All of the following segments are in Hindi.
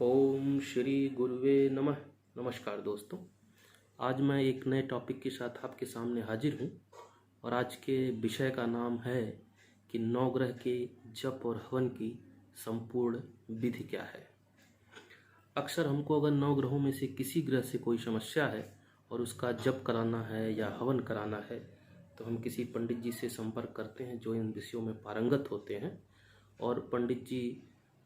ओम श्री गुरुवे नमः। नमस्कार दोस्तों, आज मैं एक नए टॉपिक के साथ आपके सामने हाजिर हूँ और आज के विषय का नाम है कि नवग्रह के जप और हवन की संपूर्ण विधि क्या है। अक्सर हमको अगर नवग्रहों में से किसी ग्रह से कोई समस्या है और उसका जप कराना है या हवन कराना है तो हम किसी पंडित जी से संपर्क करते हैं जो इन विषयों में पारंगत होते हैं और पंडित जी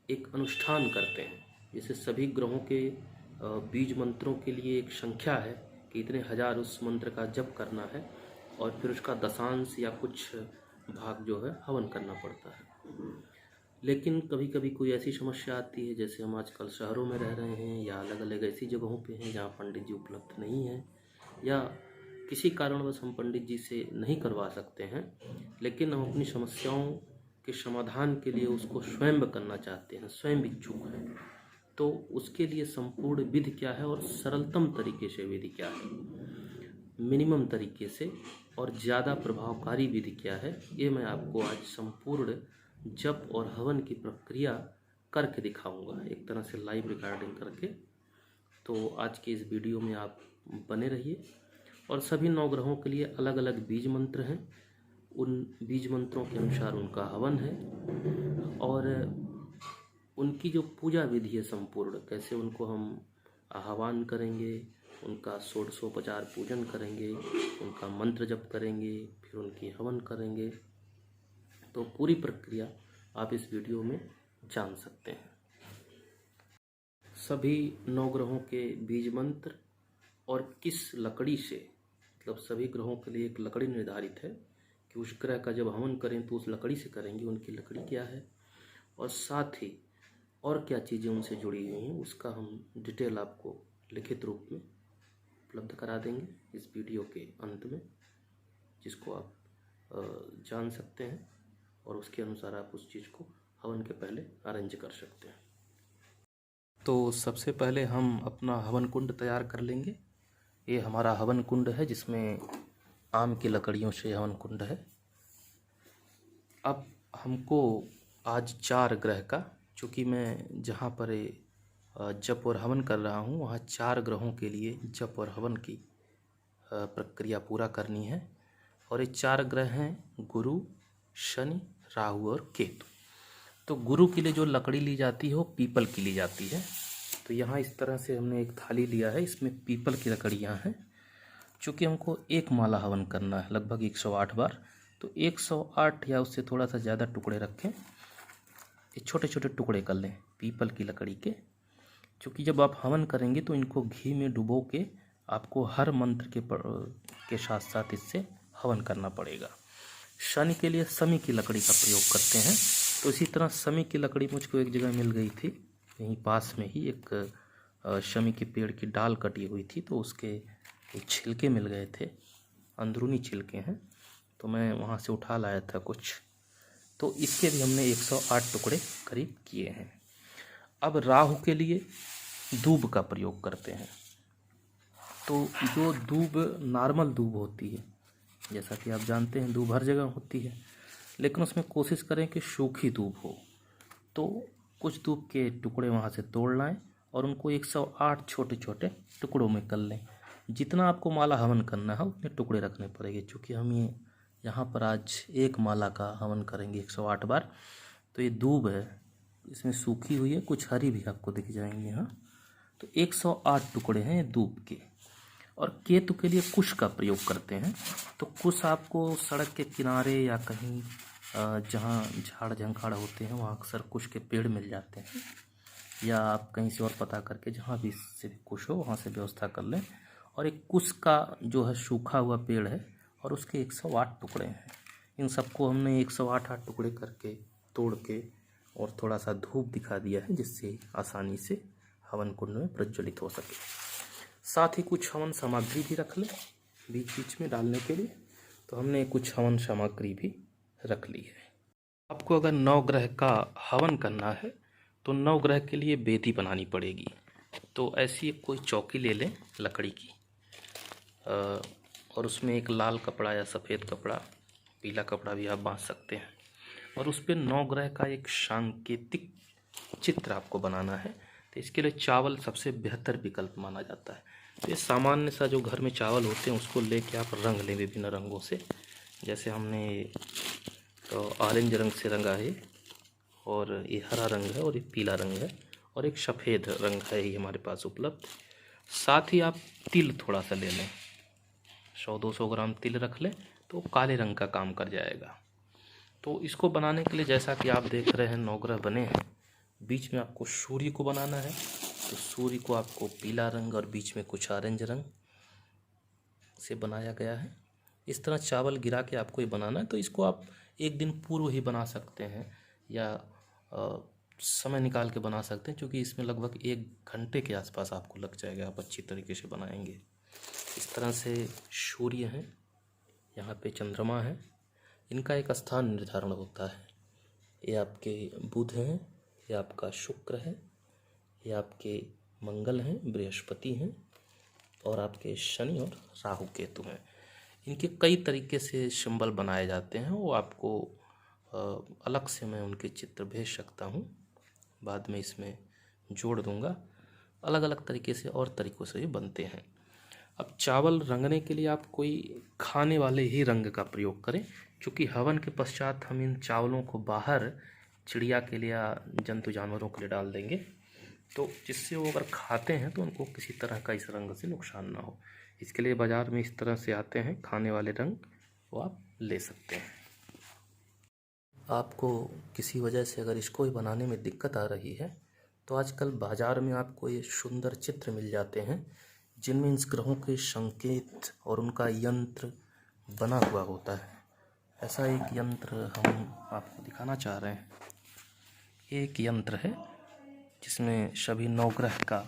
एक अनुष्ठान करते हैं। जैसे सभी ग्रहों के बीज मंत्रों के लिए एक संख्या है कि इतने हजार उस मंत्र का जप करना है और फिर उसका दशांश या कुछ भाग जो है हवन करना पड़ता है। लेकिन कभी कभी कोई ऐसी समस्या आती है, जैसे हम आजकल शहरों में रह रहे हैं या अलग अलग ऐसी जगहों पे हैं जहाँ पंडित जी उपलब्ध नहीं हैं या किसी कारणवश हम पंडित जी से नहीं करवा सकते हैं, लेकिन हम अपनी समस्याओं के समाधान के लिए उसको स्वयं करना चाहते हैं, स्वयं इच्छुक हैं। तो उसके लिए संपूर्ण विधि क्या है और सरलतम तरीके से विधि क्या है, मिनिमम तरीके से और ज़्यादा प्रभावकारी विधि क्या है, ये मैं आपको आज संपूर्ण जप और हवन की प्रक्रिया करके दिखाऊंगा, एक तरह से लाइव रिकॉर्डिंग करके। तो आज के इस वीडियो में आप बने रहिए। और सभी नवग्रहों के लिए अलग अलग बीज मंत्र हैं, उन बीज मंत्रों के अनुसार उनका हवन है और उनकी जो पूजा विधि है संपूर्ण, कैसे उनको हम आह्वान करेंगे, उनका षोडशोपचार पूजन करेंगे, उनका मंत्र जप करेंगे, फिर उनकी हवन करेंगे। तो पूरी प्रक्रिया आप इस वीडियो में जान सकते हैं। सभी नवग्रहों के बीज मंत्र और किस लकड़ी से, मतलब सभी ग्रहों के लिए एक लकड़ी निर्धारित है कि उस ग्रह का जब हवन करें तो उस लकड़ी से करेंगे, उनकी लकड़ी क्या है और साथ ही और क्या चीज़ें उनसे जुड़ी हुई हैं, उसका हम डिटेल आपको लिखित रूप में उपलब्ध करा देंगे इस वीडियो के अंत में, जिसको आप जान सकते हैं और उसके अनुसार आप उस चीज़ को हवन के पहले अरेंज कर सकते हैं। तो सबसे पहले हम अपना हवन कुंड तैयार कर लेंगे। ये हमारा हवन कुंड है जिसमें आम की लकड़ियों से हवन कुंड है। अब हमको आज 4 ग्रह का, चूँकि मैं जहाँ पर जप और हवन कर रहा हूँ वहाँ 4 ग्रहों के लिए जप और हवन की प्रक्रिया पूरा करनी है। और ये 4 ग्रह हैं गुरु, शनि, राहु और केतु। तो गुरु के लिए जो लकड़ी ली जाती है वो पीपल की ली जाती है। तो यहाँ इस तरह से हमने एक थाली लिया है, इसमें पीपल की लकड़ियाँ हैं। चूँकि हमको एक माला हवन करना है लगभग 108 बार, तो 108 या उससे थोड़ा सा ज़्यादा टुकड़े रखें, छोटे छोटे टुकड़े कर लें पीपल की लकड़ी के। क्योंकि जब आप हवन करेंगे तो इनको घी में डुबो के आपको हर मंत्र के साथ साथ इससे हवन करना पड़ेगा। शनि के लिए समी की लकड़ी का प्रयोग करते हैं। तो इसी तरह समी की लकड़ी मुझको एक जगह मिल गई थी, यहीं पास में ही एक शमी के पेड़ की डाल कटी हुई थी, तो उसके छिलके मिल गए थे, अंदरूनी छिलके हैं, तो मैं वहाँ से उठा लाया था कुछ। तो इसके भी हमने 108 टुकड़े करीब किए हैं। अब राहु के लिए दूब का प्रयोग करते हैं। तो जो दूब नॉर्मल दूब होती है, जैसा कि आप जानते हैं दूब हर जगह होती है, लेकिन उसमें कोशिश करें कि सूखी दूब हो। तो कुछ दूब के टुकड़े वहाँ से तोड़ लाएं और उनको 108 छोटे छोटे टुकड़ों में कर लें। जितना आपको माला हवन करना है उतने टुकड़े रखने पड़ेंगे। चूँकि हम ये यहाँ पर आज एक माला का हवन करेंगे 108 बार। तो ये दूब है, इसमें सूखी हुई है, कुछ हरी भी आपको दिख जाएंगी यहाँ। तो 108 टुकड़े हैं दूब के। और केतु के लिए कुश का प्रयोग करते हैं। तो कुश आपको सड़क के किनारे या कहीं जहाँ झाड़ झंखाड़ होते हैं वहाँ अक्सर कुश के पेड़ मिल जाते हैं, या आप कहीं से और पता करके जहाँ भी से कुश हो वहाँ से व्यवस्था कर लें। और एक कुश का जो है सूखा हुआ पेड़ है और उसके 108 टुकड़े हैं। इन सबको हमने 108 टुकड़े करके तोड़ के और थोड़ा सा धूप दिखा दिया है, जिससे आसानी से हवन कुंड में प्रज्वलित हो सके। साथ ही कुछ हवन सामग्री भी रख लें बीच बीच में डालने के लिए। तो हमने कुछ हवन सामग्री भी रख ली है। आपको अगर 9 ग्रह का हवन करना है तो 9 ग्रह के लिए बेदी बनानी पड़ेगी। तो ऐसी एक कोई चौकी ले लें लकड़ी की, और उसमें एक लाल कपड़ा या सफ़ेद कपड़ा, पीला कपड़ा भी आप बांध सकते हैं, और उस पर 9 ग्रह का एक सांकेतिक चित्र आपको बनाना है, तो इसके लिए चावल सबसे बेहतर विकल्प माना जाता है। तो ये सामान्य सा जो घर में चावल होते हैं उसको लेके आप रंग लें विभिन्न रंगों से। जैसे हमने तो ऑरेंज रंग से रंगा है, और ये हरा रंग है, और ये पीला रंग है, और एक सफ़ेद रंग है ये हमारे पास उपलब्ध। साथ ही आप तिल थोड़ा सा ले लें, 100-200 ग्राम तिल रख लें तो काले रंग का काम कर जाएगा। तो इसको बनाने के लिए जैसा कि आप देख रहे हैं 9 ग्रह बने हैं। बीच में आपको सूर्य को बनाना है, तो सूर्य को आपको पीला रंग और बीच में कुछ ऑरेंज रंग से बनाया गया है। इस तरह चावल गिरा के आपको ये बनाना है। तो इसको आप एक दिन पूर्व ही बना सकते हैं, या समय निकाल के बना सकते हैं, क्योंकि इसमें लगभग 1 घंटे के आसपास आपको लग जाएगा, आप अच्छी तरीके से बनाएंगे। इस तरह से सूर्य है, यहाँ पे चंद्रमा है, इनका एक स्थान निर्धारण होता है। ये आपके बुध हैं, ये आपका शुक्र है, ये आपके मंगल हैं, बृहस्पति हैं, और आपके शनि और राहु केतु हैं। इनके कई तरीके से सिंबल बनाए जाते हैं, वो आपको अलग से मैं उनके चित्र भेज सकता हूँ, बाद में इसमें जोड़ दूँगा। अलग अलग तरीके से और तरीक़ों से ये बनते हैं। अब चावल रंगने के लिए आप कोई खाने वाले ही रंग का प्रयोग करें, क्योंकि हवन के पश्चात हम इन चावलों को बाहर चिड़िया के लिए या जंतु जानवरों के लिए डाल देंगे, तो जिससे वो अगर खाते हैं तो उनको किसी तरह का इस रंग से नुकसान ना हो। इसके लिए बाज़ार में इस तरह से आते हैं खाने वाले रंग, वो आप ले सकते हैं। आपको किसी वजह से अगर इसको ही बनाने में दिक्कत आ रही है, तो आजकल बाज़ार में आपको ये सुंदर चित्र मिल जाते हैं, जिनमें इन ग्रहों के संकेत और उनका यंत्र बना हुआ होता है। ऐसा एक यंत्र हम आपको दिखाना चाह रहे हैं। एक यंत्र है जिसमें सभी 9 ग्रह का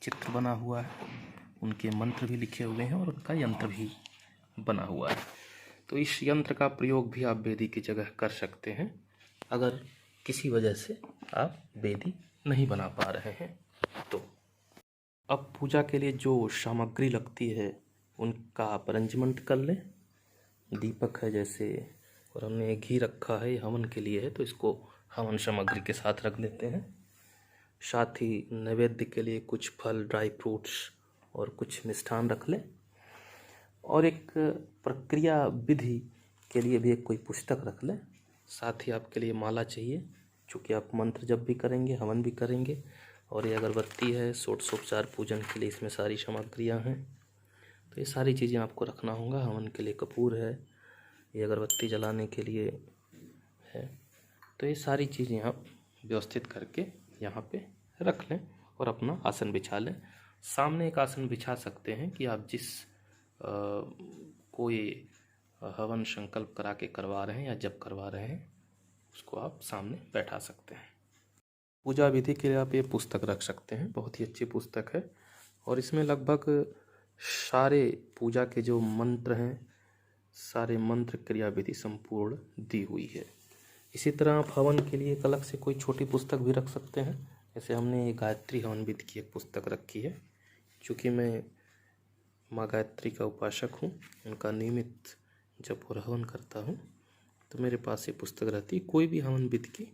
चित्र बना हुआ है, उनके मंत्र भी लिखे हुए हैं और उनका यंत्र भी बना हुआ है। तो इस यंत्र का प्रयोग भी आप वेदी की जगह कर सकते हैं, अगर किसी वजह से आप वेदी नहीं बना पा रहे हैं तो। अब पूजा के लिए जो सामग्री लगती है उनका आप अरेंजमेंट कर लें। दीपक है जैसे, और हमने घी रखा है, हवन के लिए है, तो इसको हवन सामग्री के साथ रख देते हैं। साथ ही नैवेद्य के लिए कुछ फल, ड्राई फ्रूट्स और कुछ मिष्ठान रख लें। और एक प्रक्रिया विधि के लिए भी एक कोई पुस्तक रख लें। साथ ही आपके लिए माला चाहिए, क्योंकि आप मंत्र जब भी करेंगे, हवन भी करेंगे। और ये अगरबत्ती है, षोडशोपचार पूजन के लिए इसमें सारी सामग्रियाँ हैं, तो ये सारी चीज़ें आपको रखना होगा। हवन के लिए कपूर है, ये अगरबत्ती जलाने के लिए है, तो ये सारी चीज़ें आप व्यवस्थित करके यहाँ पे रख लें और अपना आसन बिछा लें। सामने एक आसन बिछा सकते हैं कि आप जिस कोई हवन संकल्प करा के करवा रहे हैं या जब करवा रहे हैं, उसको आप सामने बैठा सकते हैं। पूजा विधि के लिए आप ये पुस्तक रख सकते हैं, बहुत ही अच्छी पुस्तक है, और इसमें लगभग सारे पूजा के जो मंत्र हैं, सारे मंत्र क्रिया विधि संपूर्ण दी हुई है। इसी तरह आप हवन के लिए एक अलग से कोई छोटी पुस्तक भी रख सकते हैं। जैसे हमने ये गायत्री हवन विधि की एक पुस्तक रखी है, क्योंकि मैं माँ गायत्री का उपासक हूँ, उनका नियमित जब हवन करता हूँ तो मेरे पास ये पुस्तक रहती है। कोई भी हवन विधि की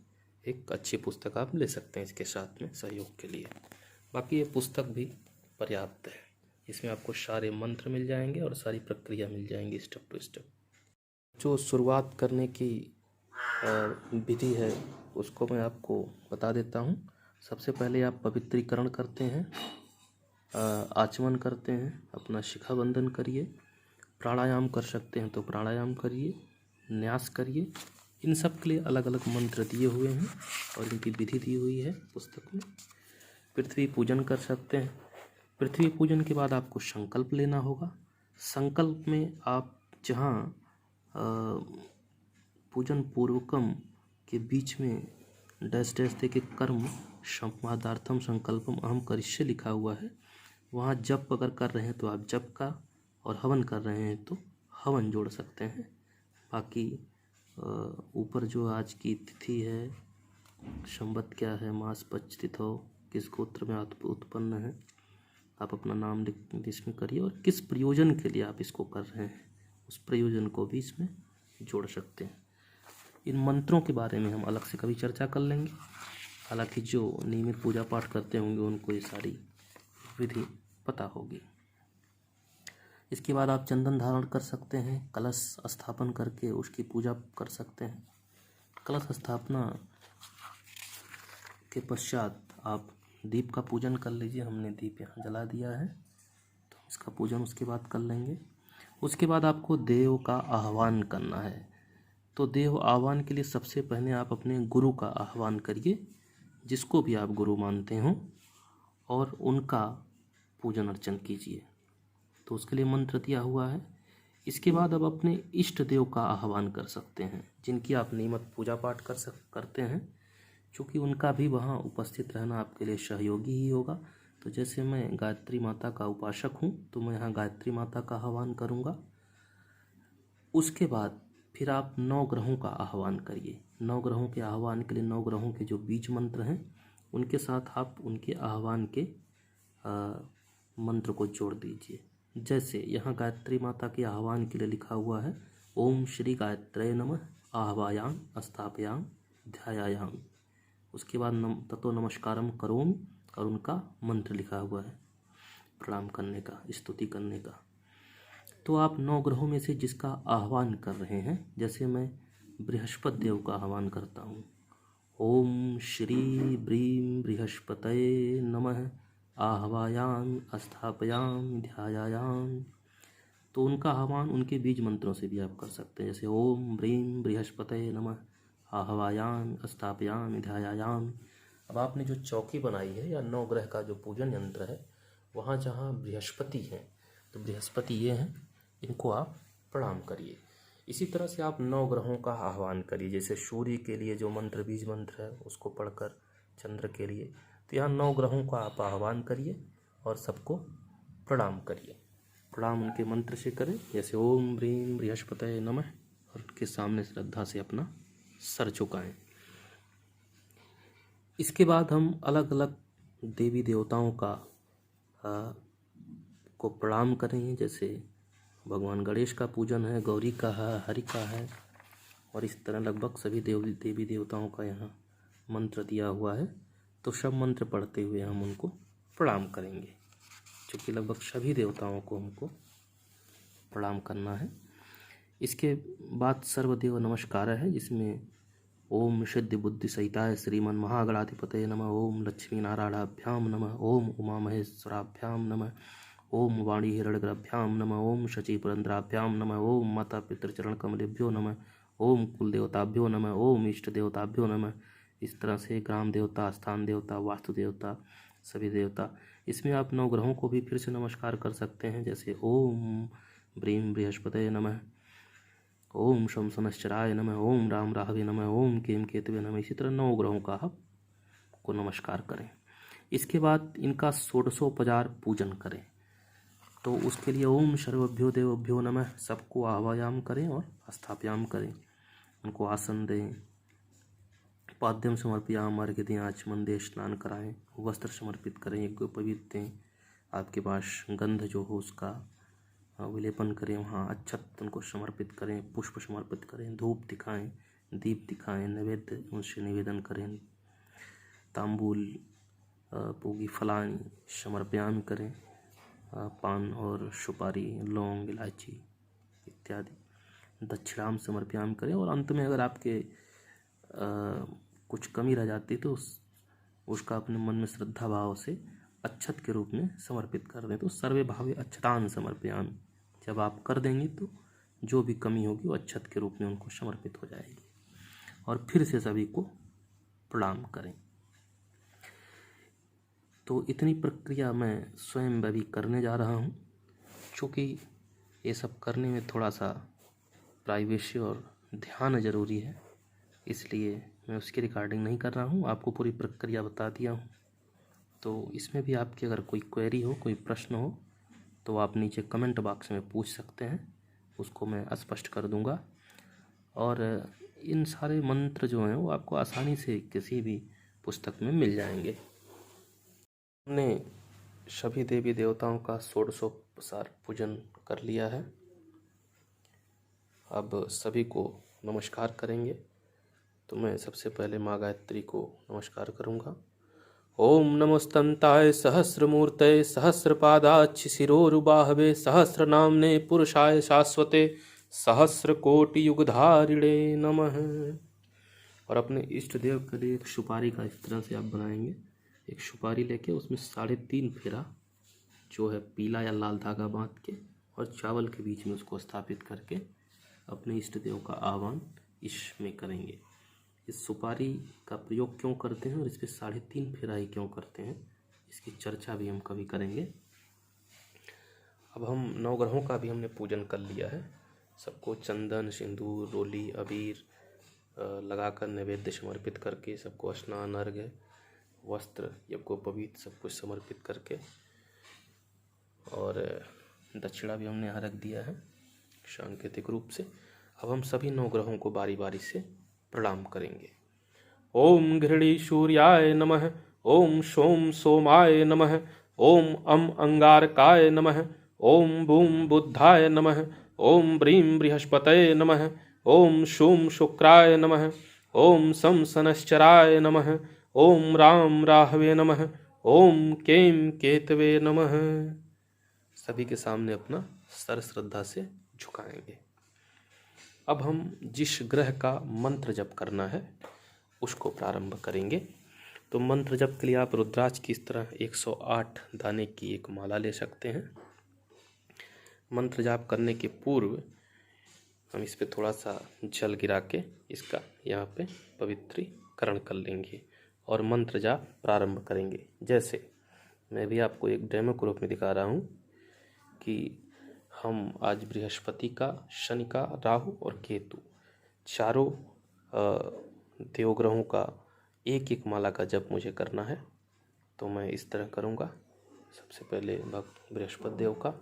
एक अच्छी पुस्तक आप ले सकते हैं इसके साथ में सहयोग के लिए। बाकी ये पुस्तक भी पर्याप्त है, इसमें आपको सारे मंत्र मिल जाएंगे और सारी प्रक्रिया मिल जाएंगी स्टेप टू स्टेप। जो शुरुआत करने की विधि है उसको मैं आपको बता देता हूँ। सबसे पहले आप पवित्रीकरण करते हैं, आचमन करते हैं, अपना शिखा बंधन करिए, प्राणायाम कर सकते हैं तो प्राणायाम करिए, न्यास करिए। इन सब के लिए अलग अलग मंत्र दिए हुए हैं और इनकी विधि दी हुई है पुस्तक में। पृथ्वी पूजन कर सकते हैं। पृथ्वी पूजन के बाद आपको संकल्प लेना होगा। संकल्प में आप जहाँ पूजन पूर्वकम के बीच में डैश डैश दे के कर्म संपादार्थम संकल्पम अहम करिष्ये लिखा हुआ है, वहाँ जप अगर कर रहे हैं तो आप जप का, और हवन कर रहे हैं तो हवन जोड़ सकते हैं। बाकी ऊपर जो आज की तिथि है, संवत क्या है, मास पच तिथो, किस गोत्र में आप उत्पन्न है, आप अपना नाम लिख इसमें करिए, और किस प्रयोजन के लिए आप इसको कर रहे हैं उस प्रयोजन को भी इसमें जोड़ सकते हैं। इन मंत्रों के बारे में हम अलग से कभी चर्चा कर लेंगे। हालांकि जो नियमित पूजा पाठ करते होंगे उनको ये सारी विधि पता होगी। इसके बाद आप चंदन धारण कर सकते हैं, कलश स्थापन करके उसकी पूजा कर सकते हैं। कलश स्थापना के पश्चात आप दीप का पूजन कर लीजिए। हमने दीप यहाँ जला दिया है, तो इसका पूजन उसके बाद कर लेंगे। उसके बाद आपको देव का आह्वान करना है। तो देव आह्वान के लिए सबसे पहले आप अपने गुरु का आह्वान करिए, जिसको भी आप गुरु मानते हो, और उनका पूजन अर्चन कीजिए। तो उसके लिए मंत्र दिया हुआ है। इसके बाद अब अपने इष्ट देव का आह्वान कर सकते हैं, जिनकी आप नियमित पूजा पाठ करते हैं, क्योंकि उनका भी वहाँ उपस्थित रहना आपके लिए सहयोगी ही होगा। तो जैसे मैं गायत्री माता का उपासक हूँ, तो मैं यहाँ गायत्री माता का आह्वान करूँगा। उसके बाद फिर आप 9 ग्रहों का आह्वान करिए। 9 ग्रहों के आह्वान के लिए 9 ग्रहों के जो बीज मंत्र हैं, उनके साथ आप उनके आह्वान के मंत्र को जोड़ दीजिए। जैसे यहाँ गायत्री माता के आह्वान के लिए लिखा हुआ है, ओम श्री गायत्रे नमः आह्वायाम स्थापयाम ध्यायाम। उसके बाद ततो नमस्कारम करोमि, और उनका मंत्र लिखा हुआ है प्रणाम करने का, स्तुति करने का। तो आप 9 ग्रहों में से जिसका आह्वान कर रहे हैं, जैसे मैं बृहस्पति देव का आह्वान करता हूँ, ओम श्री ब्रीम बृहस्पतये नमः आह्वायाम स्थापयाम ध्यायाम। तो उनका आह्वान उनके बीज मंत्रों से भी आप कर सकते हैं, जैसे ओम ब्रीम बृहस्पतये नमः आह्वायाम स्थापयाम ध्यायाम। अब आपने जो चौकी बनाई है या 9 ग्रह का जो पूजन यंत्र है, वहाँ जहाँ बृहस्पति हैं, तो बृहस्पति ये हैं, इनको आप प्रणाम करिए। इसी तरह से आप 9 ग्रहों का आह्वान करिए। जैसे सूर्य के लिए जो मंत्र बीज मंत्र है उसको पढ़कर, चंद्र के लिए, तो यहाँ 9 ग्रहों का आप आह्वान करिए और सबको प्रणाम करिए। प्रणाम उनके मंत्र से करें, जैसे ओम ब्रीम बृहस्पतये नमः, और उनके सामने श्रद्धा से अपना सर झुकाएं। इसके बाद हम अलग अलग देवी देवताओं का को प्रणाम करेंगे। जैसे भगवान गणेश का पूजन है, गौरी का है, हरि का है, और इस तरह लगभग सभी देवी देवताओं का यहाँ मंत्र दिया हुआ है। तो सब मंत्र पढ़ते हुए हम उनको प्रणाम करेंगे, क्योंकि लगभग सभी देवताओं को हमको प्रणाम करना है। इसके बाद सर्वदेव नमस्कार है, जिसमें ओम सिद्धि बुद्धि सहिताय श्रीमन महागणाधिपतये नमः, ओम लक्ष्मी नारायणाभ्याम नमः, ओम उमा महेश्वराभ्याम नमः, ओम वाणी हिरण्यगर्भाभ्याम नमः, ओम शची पुरंदराभ्याम नमः, ओम माता पितृचरण कमलेभ्यो नमः, ओम कुल देवताभ्यो नमः, ओम इष्ट देवताभ्यो नमः। इस तरह से ग्राम देवता, स्थान देवता, वास्तु देवता, सभी देवता। इसमें आप 9 ग्रहों को भी फिर से नमस्कार कर सकते हैं, जैसे ओम ब्रीम बृहस्पतये नमः, ओम शम शनश्चराय नमः, ओम राम राहवे नमः, ओम केम केतवे नमः। इसी तरह 9 ग्रहों का आप को नमस्कार करें। इसके बाद इनका षोडशोपचार पूजन करें। तो उसके लिए ओम सर्वभ्यो देवभ्यो नमः सबको आह्वायाम करें और स्थापयाम करें, उनको आसन दें, पाद्यम समर्पयाम, अर्घ्य दें, आचमन दें, स्नान कराएं, वस्त्र समर्पित करें, यज्ञोपवीत दें, आपके पास गंध जो हो उसका विलेपन करें, वहाँ अक्षत उनको समर्पित करें, पुष्प समर्पित करें, धूप दिखाएं, दीप दिखाएं, नैवेद्य उनसे निवेदन करें, तांबूल पूगी फलानी समर्पयाम करें, पान और सुपारी, लौंग, इलायची इत्यादि दक्षिणाम समर्पयाम करें। और अंत में अगर आपके कुछ कमी रह जाती तो उसका अपने मन में श्रद्धा भाव से अक्षत के रूप में समर्पित कर दें। तो सर्वे भावे अक्षतान समर्पयाम, जब आप कर देंगे तो जो भी कमी होगी वो अक्षत के रूप में उनको समर्पित हो जाएगी। और फिर से सभी को प्रणाम करें। तो इतनी प्रक्रिया मैं स्वयं भी करने जा रहा हूँ, क्योंकि ये सब करने में थोड़ा सा प्राइवेसी और ध्यान ज़रूरी है, इसलिए मैं उसकी रिकॉर्डिंग नहीं कर रहा हूँ, आपको पूरी प्रक्रिया बता दिया हूँ। तो इसमें भी आपकी अगर कोई क्वेरी हो, कोई प्रश्न हो, तो आप नीचे कमेंट बॉक्स में पूछ सकते हैं, उसको मैं स्पष्ट कर दूंगा। और इन सारे मंत्र जो हैं वो आपको आसानी से किसी भी पुस्तक में मिल जाएंगे। हमने सभी देवी देवताओं का षोडशोपचार पूजन कर लिया है। अब सभी को नमस्कार करेंगे तो मैं सबसे पहले माँ गायत्री को नमस्कार करूँगा। ओम नमस्तंताय सहस्रमूर्तये सहस्रपादाच्छ शिरोरुबाहवे सहस्रनाम्ने पुरुषाय शाश्वते सहस्रकोटियुगधारिणे नमः। और अपने इष्ट देव के लिए एक सुपारी का इस तरह से आप बनाएंगे। एक सुपारी लेके उसमें 3.5 फेरा जो है पीला या लाल धागा बांध के और चावल के बीच में उसको स्थापित करके अपने इष्ट देव का आह्वान इसमें करेंगे। इस सुपारी का प्रयोग क्यों करते हैं और इस पर 3.5 फेरा ही क्यों करते हैं, इसकी चर्चा भी हम कभी करेंगे। अब हम नवग्रहों का भी हमने पूजन कर लिया है। सबको चंदन, सिंदूर, रोली, अबीर लगाकर नैवेद्य समर्पित करके सबको स्नान, अर्घ्य, वस्त्र, यज्ञोपवीत सब कुछ समर्पित करके और दक्षिणा भी हमने यहाँ रख दिया है सांकेतिक रूप से। अब हम सभी नवग्रहों को बारी बारी से प्रणाम करेंगे। ओम घृणी सूर्याय नमः, ओम सोम सोमाय नमः, ओम अंगारकाय नमः, ओम बूम बुद्धाय नमः, ओम ब्रीं बृहस्पतये नमः, ओम शूम शुक्राय नमः, ओम सम शनश्चराय नमः, ओम राम राहवे नमः, ओम केम केतवे नमः। सभी के सामने अपना सर श्रद्धा से झुकाएंगे। अब हम जिस ग्रह का मंत्र जप करना है उसको प्रारंभ करेंगे। तो मंत्र जप के लिए आप रुद्राक्ष की इस तरह 108 दाने की एक माला ले सकते हैं। मंत्र जाप करने के पूर्व हम इस पे थोड़ा सा जल गिरा के इसका यहाँ पे पवित्रीकरण कर लेंगे और मंत्र जाप प्रारंभ करेंगे। जैसे मैं भी आपको एक डेमो के रूप में दिखा रहा हूँ कि हम आज बृहस्पति का, शनि का, राहु और केतु चारों देवग्रहों का एक एक माला का जप मुझे करना है। तो मैं इस तरह करूँगा। सबसे पहले भक्त बृहस्पति देव का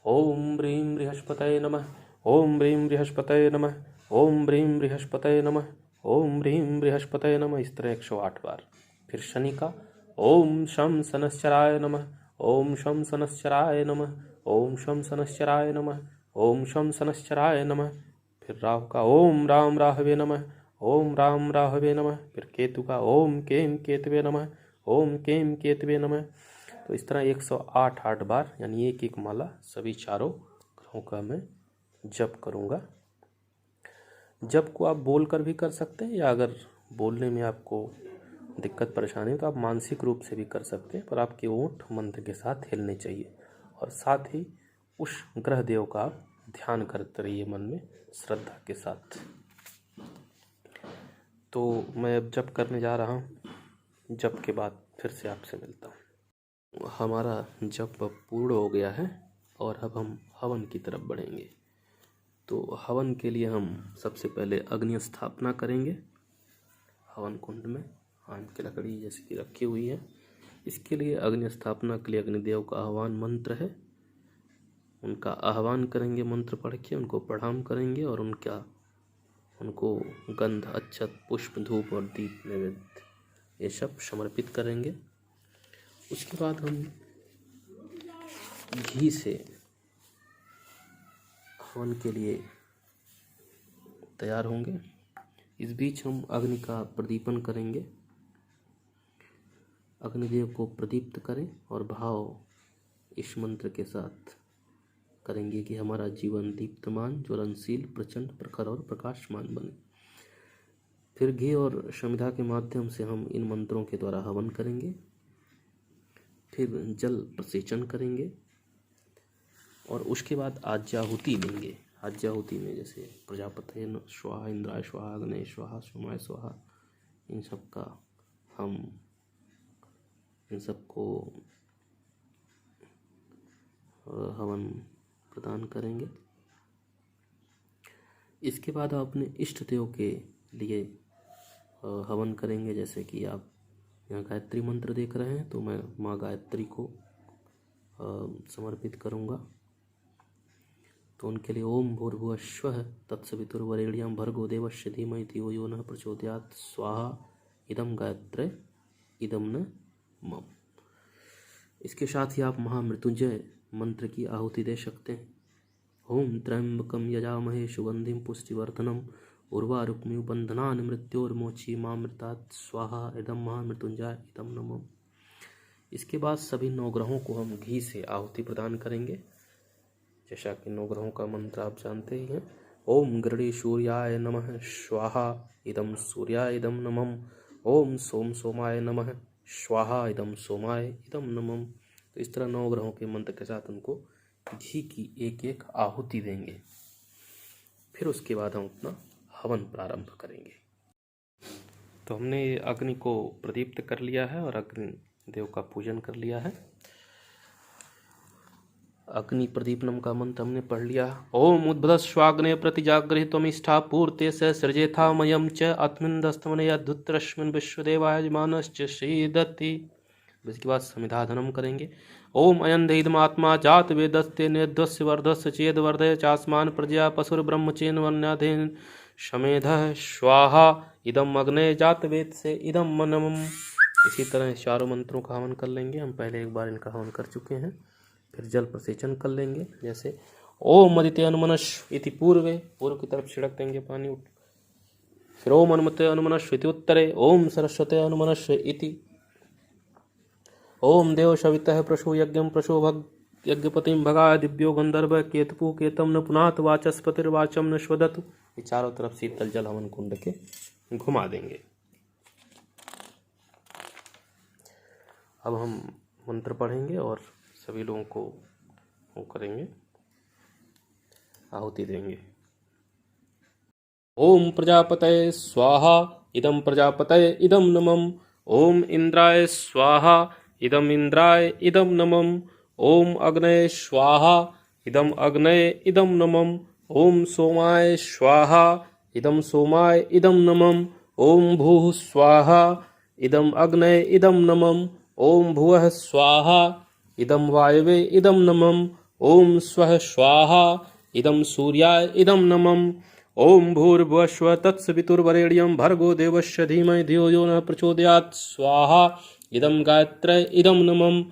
ओम ब्रीं बृहस्पतये नमः, ओम ब्रीं बृहस्पतये नमः, ओम ब्रीं बृहस्पतये नमः, ओम ब्रीं बृहस्पतये नमः, इस तरह 108 बार। फिर शनि का ओम शम शनश्चराय नमः, ओम शम शनश्चराय नमः, ओम शम शनश्चराय नमः, ओम शम शनश्चराय नमः। फिर राहु का ओम राम राहवे नमः, ओम राम राहवे नमः। फिर केतु का ओम केम केतवे नमः, ओम केम केतवे नमः। तो इस तरह 108 बार यानी एक एक माला सभी चारों ग्रहों का मैं जप करूँगा। जप को आप बोल कर भी कर सकते हैं या अगर बोलने में आपको दिक्कत परेशानी है तो आप मानसिक रूप से भी कर सकते हैं, पर आपके ओंठ मंत्र के साथ हिलने चाहिए और साथ ही उस ग्रह देव का आप ध्यान करते रहिए मन में श्रद्धा के साथ। तो मैं अब जप करने जा रहा हूँ। जप के बाद फिर से आपसे मिलता हूँ। हमारा जप पूर्ण हो गया है और अब हम हवन की तरफ बढ़ेंगे। तो हवन के लिए हम सबसे पहले अग्नि स्थापना करेंगे। हवन कुंड में आम की लकड़ी जैसे कि रखी हुई है। इसके लिए अग्नि स्थापना के लिए अग्निदेव का आह्वान मंत्र है, उनका आह्वान करेंगे मंत्र पढ़ के, उनको प्रणाम करेंगे और उनको गंध, अक्षत, पुष्प, धूप और दीप नैवेद्य ये सब समर्पित करेंगे। उसके बाद हम घी से हवन के लिए तैयार होंगे। इस बीच हम अग्नि का प्रदीपन करेंगे। अग्निदेव को प्रदीप्त करें और भाव इस मंत्र के साथ करेंगे कि हमारा जीवन दीप्तमान, ज्वलनशील, प्रचंड, प्रखर और प्रकाशमान बने। फिर घी और समिधा के माध्यम से हम इन मंत्रों के द्वारा हवन करेंगे। फिर जल प्रसेचन करेंगे और उसके बाद आज्याहुति देंगे। आज्याहुति में जैसे प्रजापते स्वाहा, इंद्राय स्वाहा, अग्ने स्वाहा, सोमाय स्वाहा, इन सबको हवन प्रदान करेंगे। इसके बाद आप अपने इष्ट देव के लिए हवन करेंगे। जैसे कि आप यहाँ गायत्री मंत्र देख रहे हैं तो मैं माँ गायत्री को समर्पित करूँगा। तो उनके लिए ओम भूर्भुवस्वः तत्सवितुर्वरेण्यं भर्गो देवस्य धीमहि धियो यो नः प्रचोदयात् स्वाहा इदं गायत्रे इदं न मम। इसके साथ ही आप महामृत्युंजय मंत्र की आहुति दे सकते हैं। ओम त्र्यंबकं यजामहे सुगंधिं पुष्टिवर्धनम्, उर्वारुक्मिव बंधनान् मृत्योर्मोक्षी मामृतात् स्वाहा इदं महामृत्युंजय इदं नमः। इसके बाद सभी नवग्रहों को हम घी से आहुति प्रदान करेंगे। जैसा कि नवग्रहों का मंत्र आप जानते ही हैं। ओम गृणी सूर्याय नमः स्वाहा इदं सूर्याय इदं नमः। ओम सोम सोमाय नमः स्वाहा इदं सोमाय इदं नमः। तो इस तरह नवग्रहों के मंत्र के साथ उनको घी की एक एक आहुति देंगे। फिर उसके बाद हम अपना हवन प्रारंभ करेंगे। तो हमने अग्नि को प्रदीप्त कर लिया है और अग्नि देव का पूजन कर लिया है। अग्नि प्रदीपनम का मंत्र हमने पढ़ लिया। ओम उद्भदस्वाग्ने प्रतिजागृह त्वमिष्ठा पूर्ते स सृजेथा मयम च आत्मनदस्तमने अद्भुतरश्मिन् विश्वदेवाय यजमानश्च श्रीदत्ति। इसके बाद समिधाधनम करेंगे। ओम अयन इदमात्मा जात वेदस्ते निर्ध्वस्य वर्धस्य चेद वर्धय चास्मान प्रजया पशुर्ब्रह्मचेन वन्याधेन समेधः स्वाहा इदम अग्ने जात वेद से इदम मनमम। इसी तरह चारों मंत्रों का हवन कर लेंगे। हम पहले एक बार इनका हवन कर चुके हैं। फिर जल प्रसेचन कर लेंगे। जैसे ओम अदिते अनुमनश्व इति पूर्वे, पूर्व की तरफ छिड़क देंगे पानी। फिर ओम अनुमते अनुमनश्व इति उत्तरे, ओम सरस्वते अनुमनश्व इति। ओम देव सवितः प्रसो यज्ञम प्रसो भग यज्ञपतिम भगाय दिव्यो गंधर्व केतपु केतम न पुनात वाचस्पतिर्वाचम न स्वदतु। ये चारों तरफ शीतल जल हवन कुंड के घुमा देंगे। अब हम मंत्र पढ़ेंगे और सभी लोगों को वो करेंगे, आहुति देंगे। ओम प्रजापतये स्वाहा इदं प्रजापतये इदं नमः। ओम इंद्राय स्वाहा इदं इंद्राय इदं नमः। ओम अग्नये स्वाहा इदं अग्नये इदं नमः। ओम सोमाय स्वाहा इदं सोमाय इदं नमः। ओम भूः स्वाहा इदं अग्नये इदं नमः। ओम भुवः स्वाहा इदं वायवे इदं नमः। ओम स्वः स्वाहा इदं सूर्याय इदं नमः। ओम भूर्भुवस्सुवः तत्सवितुर्वरेण्यं भर्गो देवस्य धीमहि धियो यो नः प्रचोदयात् स्वाहा इदं गायत्र्यै इदं नमः।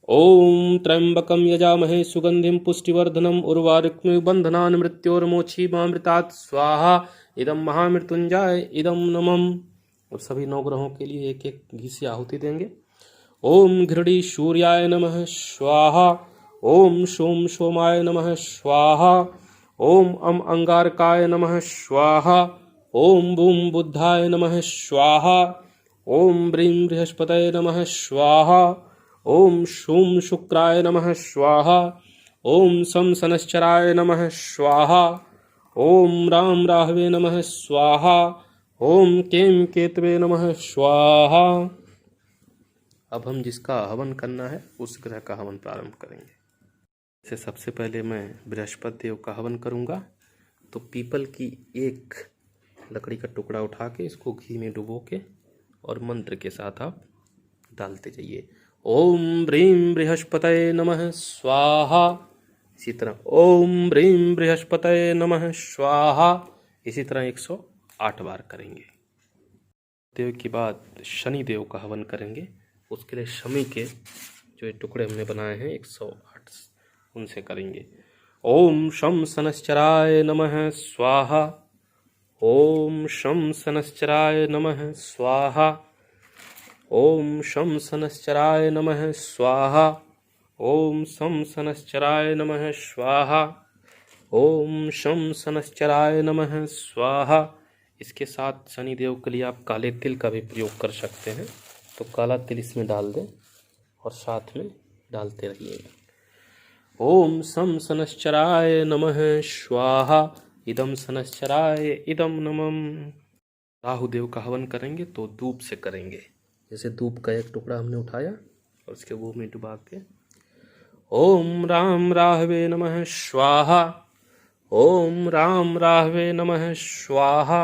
ओम त्र्यंबकं यजामहे सुगंधिं पुष्टिवर्धनम् उर्वारुक्मिव बन्धनान् मृत्योर्मोक्षीमामृतात् स्वाहा इदं महामृत्युंजय इदं नमः। और सभी नवग्रहों के लिए एक एक घी से आहुति देंगे। ओम घृणी सूर्याय नमः स्वाहा। ओम सोम सोमाय नमः स्वाहा। ओम अंगारकाय नमः स्वाहा। ओम बूम बुद्धाय नमः स्वाहा। ओम ब्रीं बृहस्पतये नमः स्वाहा। ओम शूम शुक्राय नमः स्वाहा। ओम सम शनश्चराय नमः स्वाहा। ओम राम राहवे नमः स्वाहा। ओम केम केतवे नमः स्वाहा। अब हम जिसका हवन करना है उस ग्रह का हवन प्रारंभ करेंगे। जैसे सबसे पहले मैं बृहस्पति देव का हवन करूंगा। तो पीपल की एक लकड़ी का टुकड़ा उठा के इसको घी में डुबो के और मंत्र के साथ आप डालते जाइए। ओम ब्रीं बृहस्पतये नमः स्वाहा। इसी तरह ओम ब्रीं बृहस्पतये नमः स्वाहा। इसी तरह 108 बार करेंगे। देव के बाद शनि देव का हवन करेंगे। उसके लिए शमी के जो ये टुकड़े हमने बनाए हैं 108 उनसे करेंगे। ओम शम शनश्चराय नमः स्वाहा। ओम शम शनश्चराय नमः स्वाहा। ओम शम शनश्चराय नमः स्वाहा। ओम शम शनश्चराय नमः स्वाहा। ओम शम शनश्चराय नमः स्वाहा। इसके साथ शनि देव के लिए आप काले तिल का भी प्रयोग कर सकते हैं। तो काला तिल इसमें डाल दें और साथ में डालते रहिएगा। ओम शम शनश्चराय नमः स्वाहा। इदम शनश्चराय इदम नमः। राहु देव का हवन करेंगे तो धूप से करेंगे। जैसे धूप का एक टुकड़ा हमने उठाया और उसके वो में डुबा के ओम राम राहवे नमः स्वाहा। ओम राम राहवे नमः स्वाहा।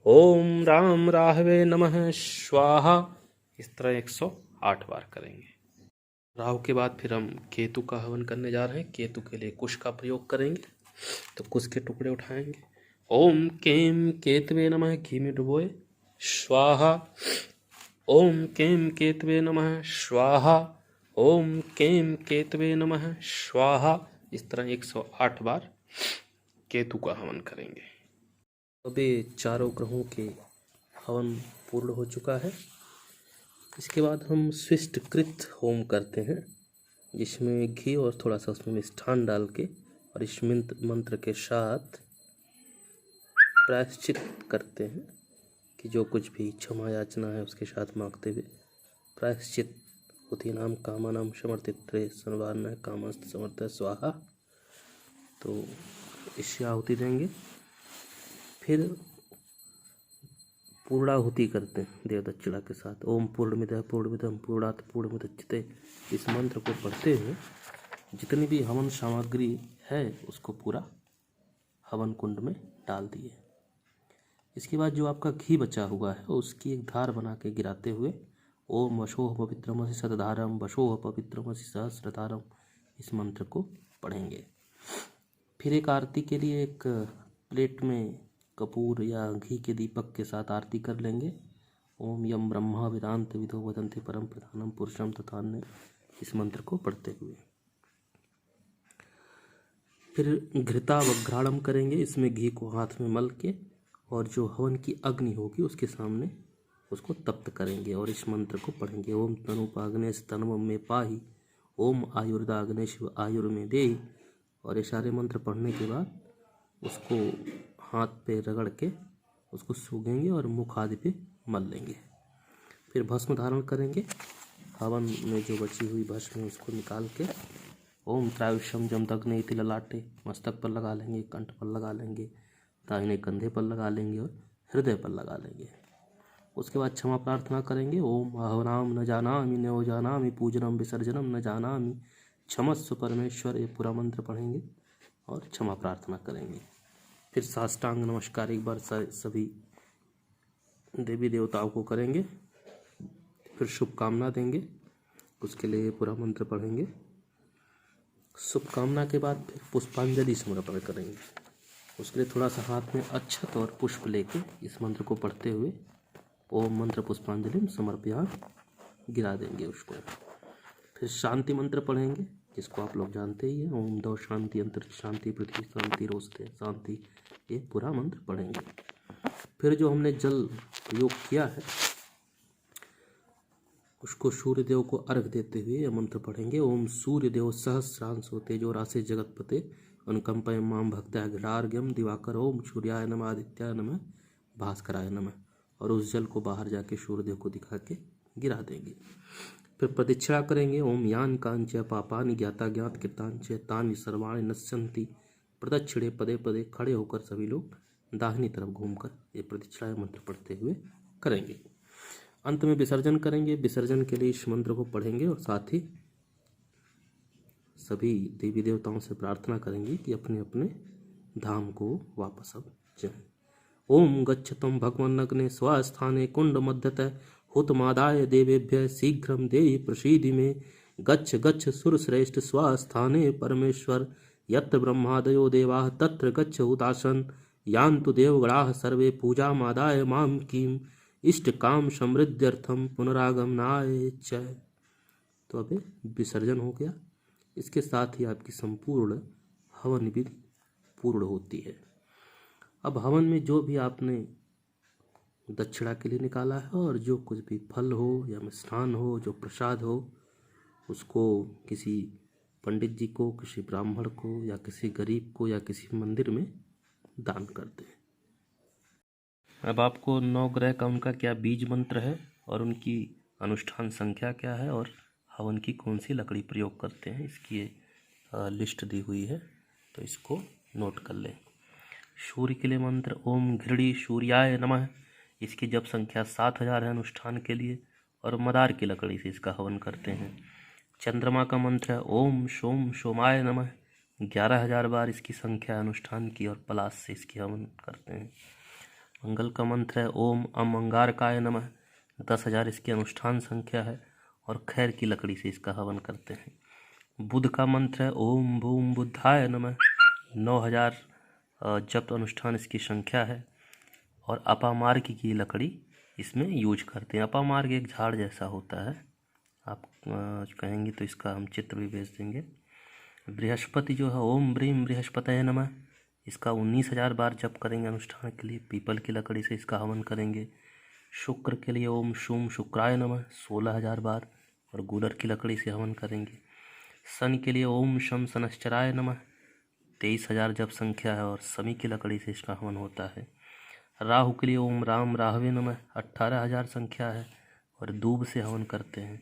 ओम राम राहवे नमः स्वाहा। इस तरह 108 बार करेंगे। राहु के बाद फिर हम केतु का हवन करने जा रहे हैं। केतु के लिए कुश का प्रयोग करेंगे। तो कुश के टुकड़े उठाएंगे। ओम केम केतवे नमः घी में डुबोए स्वाहा। ओम केम केतवे नमः स्वाहा। ओम केम केतवे नमः स्वाहा। इस तरह 108 बार केतु का हवन करेंगे। अभी चारों ग्रहों के हवन पूर्ण हो चुका है। इसके बाद हम स्विष्टकृत होम करते हैं, जिसमें घी और थोड़ा सा उसमें मिष्ठान डाल के और इस मंत्र के साथ प्रायश्चित करते हैं कि जो कुछ भी क्षमा याचना है उसके साथ मांगते हुए प्रायश्चित होती नाम कामानाम समर्थित्रे सर्वान्न कामस्त समर्थ स्वाहा। तो इससे आहुति देंगे। फिर पूर्णाहुति करते हैं देव दक्षिणा के साथ। ओम पूर्णमिदः पूर्णमिदं पूर्णात् पूर्णमुदच्यते। इस मंत्र को पढ़ते हुए जितनी भी हवन सामग्री है उसको पूरा हवन कुंड में डाल दिए। इसके बाद जो आपका घी बचा हुआ है उसकी एक धार बना के गिराते हुए ओम वशोह पवित्रमसि शतधारम वशोह पवित्रमसि सहस्रधारम इस मंत्र को पढ़ेंगे। फिर एक आरती के लिए एक प्लेट में कपूर या घी के दीपक के साथ आरती कर लेंगे। ओम यम ब्रह्मा वेदांत विदो वदन्ति परम प्रधानम पुरुषम तथान्य इस मंत्र को पढ़ते हुए फिर घृतावघ्राणम करेंगे। इसमें घी को हाथ में मल के और जो हवन की अग्नि होगी उसके सामने उसको तप्त करेंगे और इस मंत्र को पढ़ेंगे। ओम तनुपाग्नेश तनुम में पाही, ओम आयुर्दाग्नेश आयुर्मे देहि। और ये सारे मंत्र पढ़ने के बाद उसको हाथ पे रगड़ के उसको सूंघेंगे और मुख आदि पे मल लेंगे। फिर भस्म धारण करेंगे। हवन में जो बची हुई भस्म है उसको निकाल के ओम त्रायुष्यम जमदग्ने इति ललाटे मस्तक पर लगा लेंगे, कंठ पर लगा लेंगे, दाहिने कंधे पर लगा लेंगे और हृदय पर लगा लेंगे। उसके बाद क्षमा प्रार्थना करेंगे। ओम आहवनाम न जानामि नो जानामि पूजनम विसर्जनम न जानामि क्षमस्व परमेश्वर। ये पूरा मंत्र पढ़ेंगे और क्षमा प्रार्थना करेंगे। फिर साष्टांग नमस्कार एक बार सभी देवी देवताओं को करेंगे। फिर शुभकामना देंगे, उसके लिए पूरा मंत्र पढ़ेंगे। शुभकामना के बाद फिर पुष्पांजलि समर्पण करेंगे। उसके लिए थोड़ा सा हाथ में अक्षत और पुष्प लेके इस मंत्र को पढ़ते हुए ओम मंत्र पुष्पांजलि समर्पयामि गिरा देंगे उसको। फिर शांति मंत्र पढ़ेंगे जिसको आप लोग जानते ही हैं। ओम दौ शांति अंतरिक्ष शांति पृथ्वी शांति रोस्ते शांति, ये पूरा मंत्र पढ़ेंगे। फिर जो हमने जल प्रयोग किया है उसको सूर्यदेव को अर्घ देते हुए यह मंत्र पढ़ेंगे। ओम सूर्यदेव सहस्रांशो तेजो राशि जगतपते अनुकंपय माम भक्त्या घृतार्घ्यम दिवाकर। ओम सूर्याय नमः आदित्याय नमः भास्कराय नमः। और उस जल को बाहर जाके सूर्यदेव को दिखा के गिरा देंगे। फिर प्रदक्षिणा करेंगे। ओम यान कांच पापानि ज्ञाता ज्ञात कृतांच तानि सर्वाणि नश्यन्ति। प्रदक्षिणे पदे पदे खड़े होकर सभी लोग दाहिनी तरफ घूमकर ये प्रदक्षिणा मंत्र पढ़ते हुए करेंगे। अंत में विसर्जन करेंगे। विसर्जन के लिए इस मंत्र को पढ़ेंगे और साथ ही सभी देवी देवताओं से प्रार्थना करेंगे कि अपने अपने धाम को वापस अब जाएं। ओम गच्छतम भगवन्नग्ने स्वस्थाने कुंड मध्यतः हुतमादाय देवेभ्य शीघ्रम देहि प्रसीदि में। गच्छ गच्छ सुरश्रेष्ठ स्वस्थाने परमेश्वर यत्र ब्रह्मादयो देवाः तत्र गच्छ हुतासन। यान्तु देवगणाः सर्वे पूजामादाय मां किम इष्ट काम समृद्ध्यर्थम पुनरागमनाय च। तो अभी विसर्जन हो गया। इसके साथ ही आपकी संपूर्ण हवन विधि पूर्ण होती है। अब हवन में जो भी आपने दक्षिणा के लिए निकाला है और जो कुछ भी फल हो या मिष्ठान हो, जो प्रसाद हो, उसको किसी पंडित जी को, किसी ब्राह्मण को या किसी गरीब को या किसी मंदिर में दान कर दें। अब आपको 9 ग्रह का उनका क्या बीज मंत्र है और उनकी अनुष्ठान संख्या क्या है और हवन की कौन सी लकड़ी प्रयोग करते हैं इसकी लिस्ट दी हुई है, तो इसको नोट कर लें। सूर्य के लिए मंत्र ओम घृणी सूर्याय नमः। इसकी जप संख्या 7000 है अनुष्ठान के लिए और मदार की लकड़ी से इसका हवन करते हैं। चंद्रमा का मंत्र है ओम सोम सोमाय नमः। 11000 बार इसकी संख्या अनुष्ठान की और पलाश से इसकी हवन करते हैं। मंगल का मंत्र है ओम अंगारकाय नमः। 10,000 इसकी अनुष्ठान संख्या है और खैर की लकड़ी से इसका हवन करते हैं। बुध का मंत्र है ओम बूम बुद्धाय नमः। 9000 जप अनुष्ठान इसकी संख्या है और अपामार्ग की लकड़ी इसमें यूज करते हैं। अपामार्ग एक झाड़ जैसा होता है, आप कहेंगे तो इसका हम चित्र भी भेज देंगे। बृहस्पति जो है ओम ब्रीम बृहस्पतये नमः। इसका 19,000 बार जप करेंगे अनुष्ठान के लिए। पीपल की लकड़ी से इसका हवन करेंगे। शुक्र के लिए ओम शुम शुक्राय नमः 16,000 बार और गूलर की लकड़ी से हवन करेंगे। शनि के लिए ओम शम शनश्चराय नमः 23,000 जप संख्या है और समी की लकड़ी से इसका हवन होता है। राहु के लिए ओम राम राहवे नमः 18,000 संख्या है और दूब से हवन करते हैं।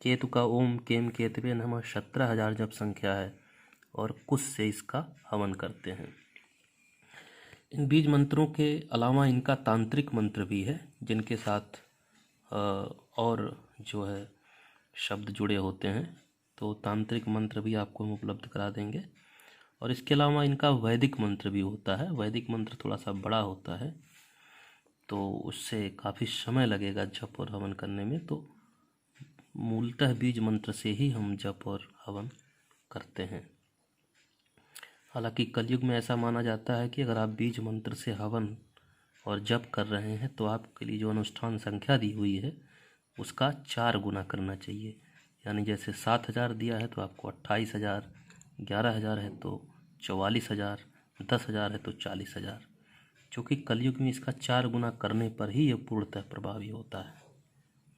केतु का ओम केम केतवे नमः 17,000 जप संख्या है और कुश से इसका हवन करते हैं। इन बीज मंत्रों के अलावा इनका तांत्रिक मंत्र भी है, जिनके साथ और जो है शब्द जुड़े होते हैं, तो तांत्रिक मंत्र भी आपको हम उपलब्ध करा देंगे। और इसके अलावा इनका वैदिक मंत्र भी होता है। वैदिक मंत्र थोड़ा सा बड़ा होता है, तो उससे काफ़ी समय लगेगा जप और हवन करने में, तो मूलतः बीज मंत्र से ही हम जप और हवन करते हैं। हालांकि कलयुग में ऐसा माना जाता है कि अगर आप बीज मंत्र से हवन और जप कर रहे हैं तो आपके लिए जो अनुष्ठान संख्या दी हुई है उसका 4 गुना करना चाहिए। यानी जैसे 7,000 दिया है तो आपको 28,000, 11,000 है तो 44,000, 10,000 है तो 40,000, क्योंकि कलयुग में इसका 4 गुना करने पर ही यह पूर्णतः प्रभावी होता है।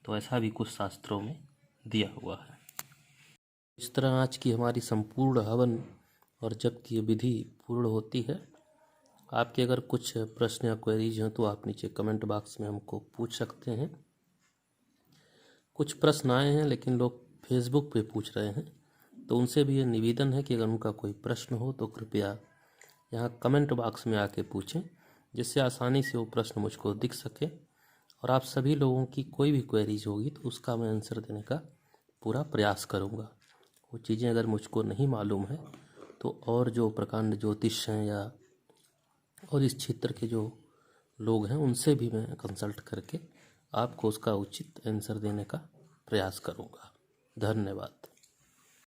तो ऐसा भी कुछ शास्त्रों में दिया हुआ है। इस तरह आज की हमारी संपूर्ण हवन और जप की विधि पूर्ण होती है। आपके अगर कुछ प्रश्न या क्वेरीज हैं तो आप नीचे कमेंट बॉक्स में हमको पूछ सकते हैं। कुछ प्रश्न आए हैं लेकिन लोग फेसबुक पे पूछ रहे हैं, तो उनसे भी ये निवेदन है कि अगर उनका कोई प्रश्न हो तो कृपया यहाँ कमेंट बॉक्स में आके पूछें, जिससे आसानी से वो प्रश्न मुझको दिख सके और आप सभी लोगों की कोई भी क्वेरीज होगी तो उसका मैं आंसर देने का पूरा प्रयास करूँगा। वो चीज़ें अगर मुझको नहीं मालूम है तो और जो प्रकांड ज्योतिष हैं या और इस क्षेत्र के जो लोग हैं उनसे भी मैं कंसल्ट करके आपको उसका उचित आंसर देने का प्रयास करूँगा। धन्यवाद।